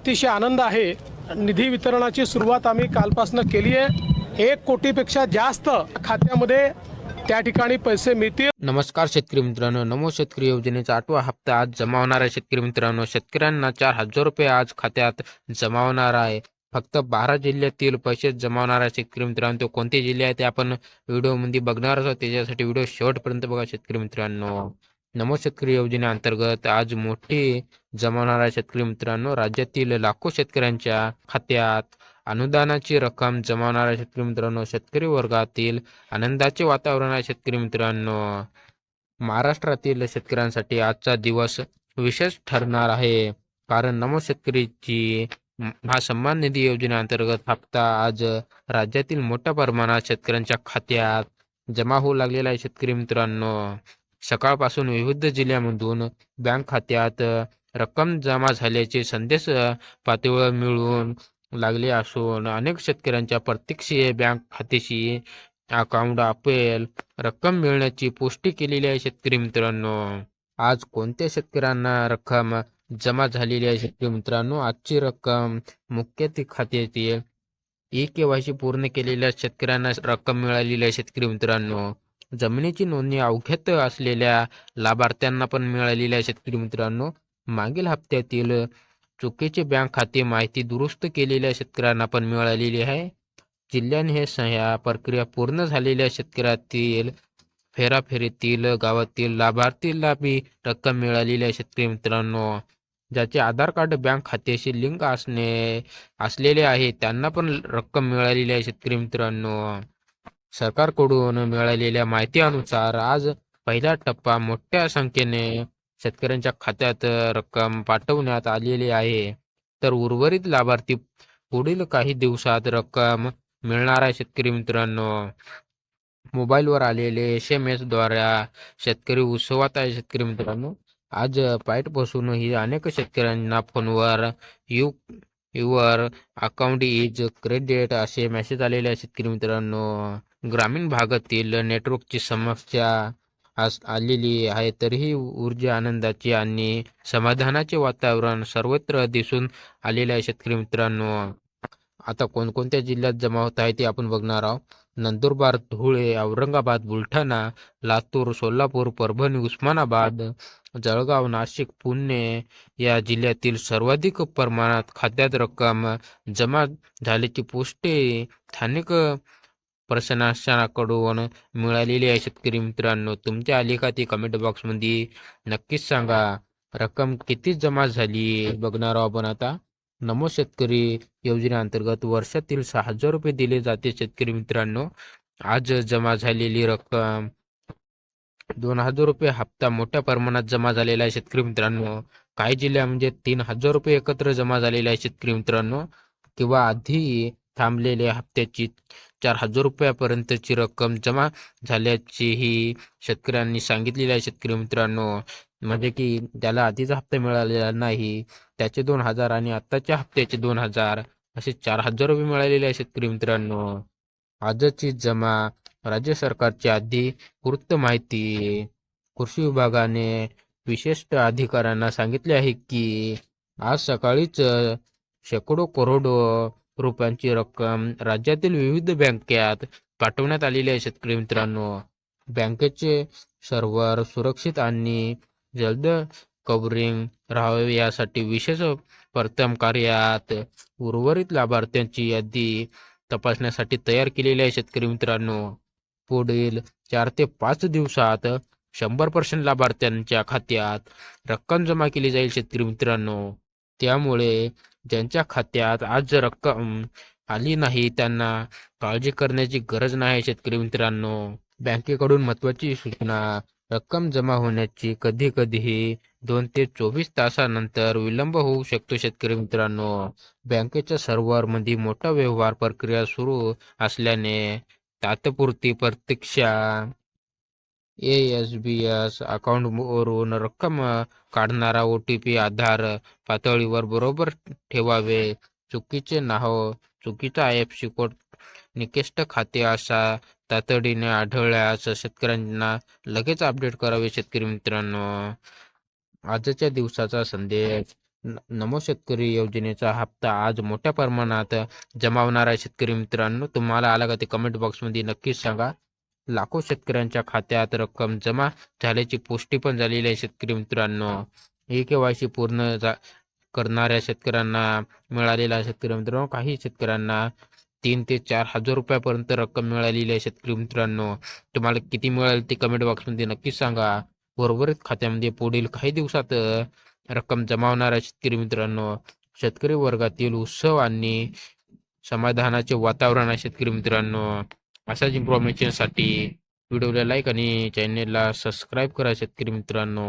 अतिशय आनंद आहे। निधी वितरणाची सुरुवात आम्ही कालपासून केली आहे। 1 कोटीपेक्षा जास्त खात्यामध्ये त्या ठिकाणी पैसे मिळतील। नमस्कार शेतकरी मित्रांनो, नमो शेतकरी योजनेचा 8वा हप्ता आज जमा होणार आहे। शेतकरी मित्रांनो, शेतकऱ्यांना 4,000 रुपये आज खात्यात जमा होणार आहे। फक्त 12 जिल्ह्यातील पैसे जमा होणार आहे। शेतकरी मित्रांनो, तो कोणते जिल्हे आहेत ते आपण व्हिडिओमध्ये बघणार आहोत। त्याच्यासाठी व्हिडिओ शेवटपर्यंत बघा शेतकरी मित्रांनो। नमो शेतकरी योजनेअंतर्गत आज मोठी जमा होणार आहे। शेतकरी मित्रांनो, राज्यातील लाखो शेतकऱ्यांच्या खात्यात अनुदानाची रक्कम जमा होणार आहे। शेतकरी मित्रांनो, शेतकरी वर्गातील आनंदाचे वातावरण आहे। शेतकरी मित्रांनो, महाराष्ट्रातील शेतकऱ्यांसाठी आजचा दिवस विशेष ठरणार आहे, कारण नमो शेतकरीची महासन्मान निधी योजनेअंतर्गत हप्ता आज राज्यातील मोठ्या प्रमाणात शेतकऱ्यांच्या खात्यात जमा होऊ लागलेला आहे। शेतकरी मित्रांनो, सकाळपासून विविध जिल्ह्यांमधून बँक खात्यात रक्कम जमा झाल्याचे संदेश पातळीवर मिळून लागले असून अनेक शेतकऱ्यांच्या प्रत्यक्षीय बँक खात्याशी अकाउंट अपेल रक्कम मिळण्याची पुष्टी केलेली आहे। शेतकरी मित्रांनो, आज कोणत्या शेतकऱ्यांना रक्कम जमा झालेली आहे? शेतकरी मित्रांनो, आजची रक्कम मुख्य खात्यातील KYC पूर्ण केलेल्या शेतकऱ्यांना रक्कम मिळालेली आहे। शेतकरी मित्रांनो, जमिनीची नोंदणी अवघ्यात असलेल्या लाभार्थ्यांना पण मिळालेली आहे। शेतकरी मित्रांनो, मागील हप्त्यातील चुकीचे बँक खाते माहिती दुरुस्त केलेल्या शेतकऱ्यांना पण मिळालेली आहे। जिल्ह्याने हे सह्या प्रक्रिया पूर्ण झालेल्या शेतकऱ्यातील फेराफेरीतील गावातील लाभार्थीला बी रक्कम मिळालेली आहे। शेतकरी मित्रांनो, ज्याचे आधार कार्ड बँक खात्याशी लिंक असलेले आहे त्यांना पण रक्कम मिळालेली आहे। शेतकरी मित्रांनो, सरकारकडून मिळालेल्या माहितीनुसार आज पहिला टप्पा मोठ्या संख्येने शेतकऱ्यांच्या खात्यात रक्कम पाठवण्यात आलेली आहे, तर उर्वरित लाभार्थी पुढील काही दिवसात रक्कम मिळणार आहे। शेतकरी मित्रांनो, मोबाईलवर आलेले SMS द्वारे शेतकरी उत्सवात आहे। शेतकरी मित्रांनो, आज पासूनही अनेक शेतकऱ्यांना फोनवर युअर अकाउंट इज क्रेडिट असे मेसेज आलेले आहे। शेतकरी मित्रांनो, ग्रामीण भागातील नेटवर्कची समस्या आलेली आहे, तरीही ऊर्जा आनंदाची आणि समाधानाचे वातावरण सर्वत्र दिसून आलेले आहे। शेतकरी मित्रांनो, आता कोणकोणत्या जिल्ह्यात जमा होत आहे ते आपण बघणार आहोत। नंदुरबार, धुळे, औरंगाबाद, बुलढाणा, लातूर, सोलापूर, परभणी, उस्मानाबाद, जळगाव, नाशिक, पुणे या जिल्ह्यातील सर्वाधिक प्रमाणात खात्यात रक्कम जमा झाल्याची पुष्टी स्थानिक प्रशासनाकडून मिळालेली आहे। शेतकरी मित्रांनो, तुमच्या आली का ती कमेंट बॉक्समध्ये नक्कीच सांगा। रक्कम किती जमा झाली बघणार आहोत आपण आता। नमो शेतकरी योजनेअंतर्गत वर्षातील 6,000 रुपये दिले जाते। शेतकरी मित्रांनो, आज जमा झालेली रक्कम 2,000 रुपये हप्ता मोठ्या प्रमाणात जमा झालेला आहे। शेतकरी मित्रांनो, काही जिल्ह्या म्हणजे 3,000 रुपये एकत्र जमा झालेले आहे। शेतकरी मित्रांनो, किंवा आधी थांबलेल्या हप्त्याची 4,000 रुपयापर्यंतची रक्कम जमा झाल्याचीही शेतकऱ्यांनी सांगितलेली आहे। शेतकरी मित्रांनो, म्हणजे की त्याला आधीचा हप्ता मिळालेला नाही त्याचे 2,000 आणि आत्ताच्या हप्त्याचे 2,000 असे 4,000 रुपये मिळालेले आहे। शेतकरी मित्रांनो, आजची जमा राज्य सरकारची अधिकृत माहिती कृषी विभागाने विशिष्ट अधिकाऱ्यांना सांगितले आहे की आज सकाळीच शेकडो करोड रुपयांची रक्कम राज्यातील विविध बँकेत पाठवण्यात आलेली आहे। शेतकरी मित्रांनो, बँकेचे सर्व्हर सुरक्षित आणि जलद कव्हरिंग राहावे यासाठी विशेष प्रथम कार्यात उर्वरित लाभार्थ्यांची यादी तपासण्यासाठी तयार केलेली आहे। शेतकरी मित्रांनो, पुढील 4 ते 5 दिवसात 100% लाभार्थ्यांच्या खात्यात रक्कम जमा केली जाईल। शेतकरी मित्रांनो, त्यामुळे ज्यांच्या खात्यात आज रक्कम आली नाही त्यांना काळजी करण्याची गरज नाही। शेतकरी मित्रांनो, बँकेकडून महत्त्वाची सूचना, रक्कम जमा होण्याची कधी कधीही 2 ते 24 तासानंतर विलंब होऊ शकतो। शेतकरी मित्रांनो, बँकेच्या सर्व्हरमध्ये मोठा व्यवहार प्रक्रिया सुरू असल्याने तात्पुरती प्रतीक्षा ASBS अकाउंटवरून रक्कम काढणारा OTP आधार पातळीवर बरोबर ठेवावे। चुकीचे नाव, चुकीचा IFSC कोड, निकृष्ट खाते असा तातडीने आढळल्यास शेतकऱ्यांना लगेच अपडेट करावे। शेतकरी मित्रांनो, आजच्या दिवसाचा संदेश, नमो शेतकरी योजनेचा हप्ता आज मोठ्या प्रमाणात जमा होणार आहे. शेतकरी मित्रांनो, तुम्हाला आला का ते कमेंट बॉक्समध्ये नक्कीच सांगा. लाखो शेतकऱ्यांच्या खात्यात रक्कम जमा झाल्याची पुष्टी पण झालेली आहे. शेतकरी मित्रांनो, KYC पूर्ण करणाऱ्या शेतकऱ्यांना मिळालेला आहे. शेतकरी मित्रांनो, काही शेतकऱ्यांना 3 ते 4 हजार रुपयापर्यंत रक्कम मिळालेली आहे. शेतकरी मित्रांनो, तुम्हाला किती मिळाली ते कमेंट बॉक्समध्ये नक्कीच सांगा. उर्वरित खात्यामध्ये पुढील काही दिवसात रक्कम जमा होणार आहे. शेतकरी मित्रांनो, शेतकरी वर्गातील उत्सव आणि समाधानाचे वातावरण आहे. शेतकरी मित्रांनो, अशाच इन्फॉर्मेशनसाठी व्हिडिओला लाईक आणि चॅनेलला सबस्क्राईब करा. शेतकरी मित्रांनो.